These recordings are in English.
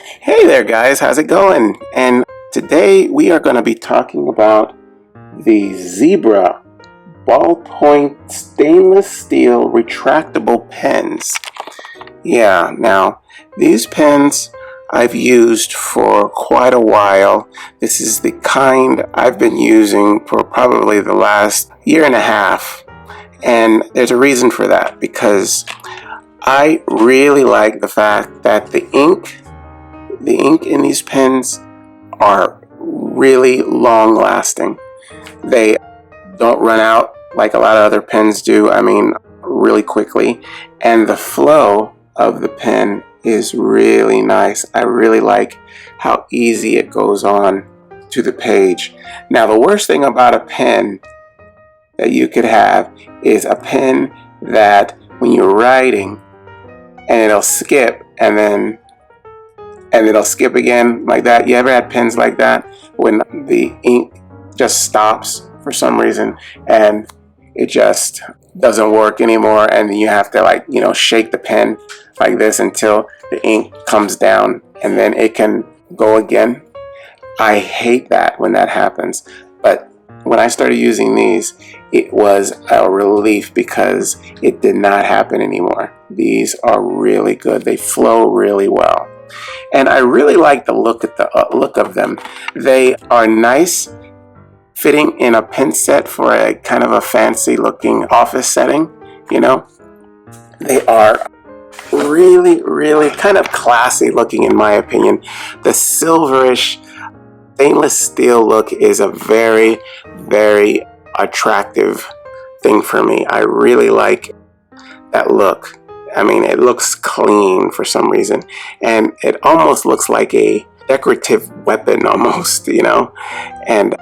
Hey there guys, how's it going? And today we are going to be talking about the Zebra Ballpoint stainless steel retractable pens. Yeah, now these pens I've used for quite a while. This is the kind I've been using for probably the last year and a half. And there's a reason for that, because I really like the fact that the ink in these pens are really long lasting. They don't run out like a lot of other pens do, really quickly. And the flow of the pen is really nice. I really like how easy it goes on to the page. Now, the worst thing about a pen that you could have is a pen that when you're writing and it'll skip and it'll skip again like that. You ever had pens like that when the ink just stops for some reason and it just doesn't work anymore, and you have to shake the pen like this until the ink comes down and then it can go again? I hate that when that happens. But when I started using these, it was a relief because it did not happen anymore. These are really good. They flow really well. And I really like the look of them. They are nice fitting in a pen set for a kind of a fancy looking office setting, you know. They are really, really kind of classy looking in my opinion. The silverish stainless steel look is a very, very attractive thing for me. I really like that look. It looks clean for some reason, and it almost looks like a decorative weapon almost, and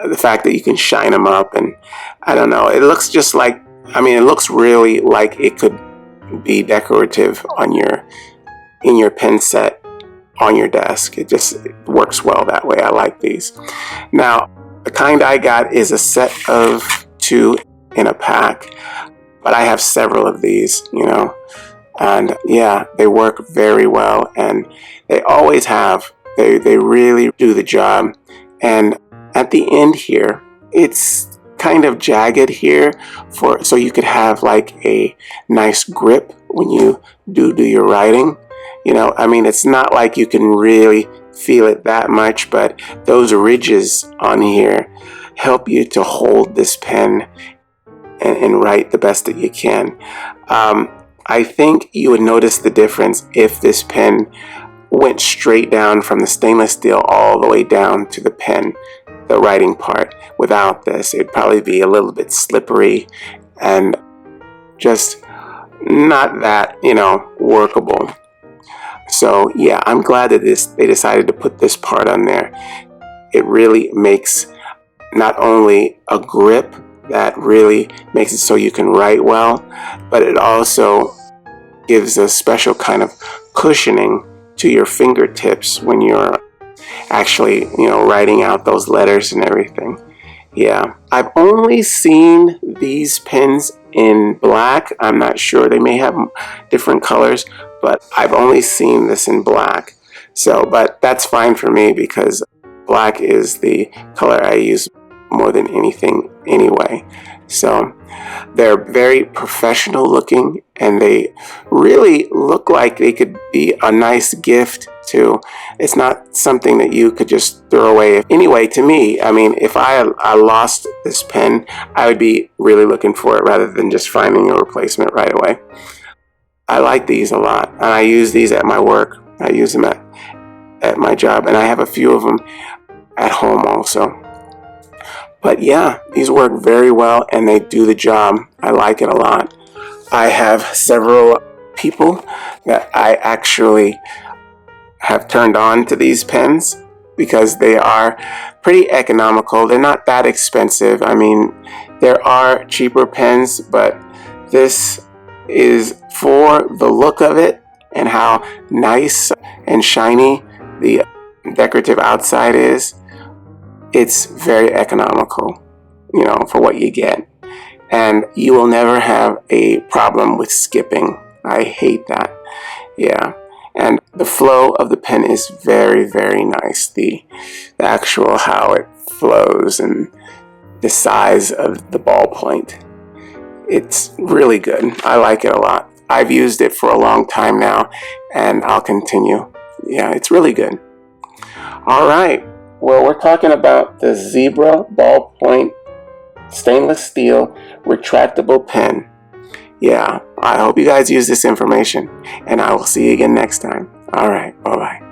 the fact that you can shine them up, and I don't know, it looks just like, it looks really like it could be decorative in your pen set on your desk. It just works well that way. I like these. Now, the kind I got is a set of 2 in a pack, but I have several of these, and yeah, they work very well, and they always have. They really do the job. And at the end here, it's kind of jagged here so you could have like a nice grip when you do your writing. It's not like you can really feel it that much, but those ridges on here help you to hold this pen and write the best that you can. I think you would notice the difference if this pen went straight down from the stainless steel all the way down to the pen, the writing part. Without this, it'd probably be a little bit slippery and just not that, workable. So yeah, I'm glad that they decided to put this part on there. It really makes not only a grip that really makes it so you can write well, but it also gives a special kind of cushioning to your fingertips when you're actually, writing out those letters and everything. Yeah, I've only seen these pens in black. I'm not sure, they may have different colors, but I've only seen this in black. So, but that's fine for me because black is the color I use more than anything anyway. So they're very professional looking, and they really look like they could be a nice gift too. It's not something that you could just throw away. Anyway, to me, if I lost this pen, I would be really looking for it rather than just finding a replacement right away. I like these a lot, and I use these at my work. I use them at my job, and I have a few of them at home also. But yeah, these work very well, and they do the job. I like it a lot. I have several people that I actually have turned on to these pens because they are pretty economical. They're not that expensive. There are cheaper pens, but this is for the look of it and how nice and shiny the decorative outside is. It's very economical, for what you get. And you will never have a problem with skipping. I hate that. Yeah. And the flow of the pen is very, very nice. The actual how it flows and the size of the ballpoint. It's really good. I like it a lot. I've used it for a long time now, and I'll continue. Yeah, it's really good. All right. Well, we're talking about the Zebra Ballpoint stainless steel retractable pen. Yeah, I hope you guys use this information, and I will see you again next time. All right. Bye-bye.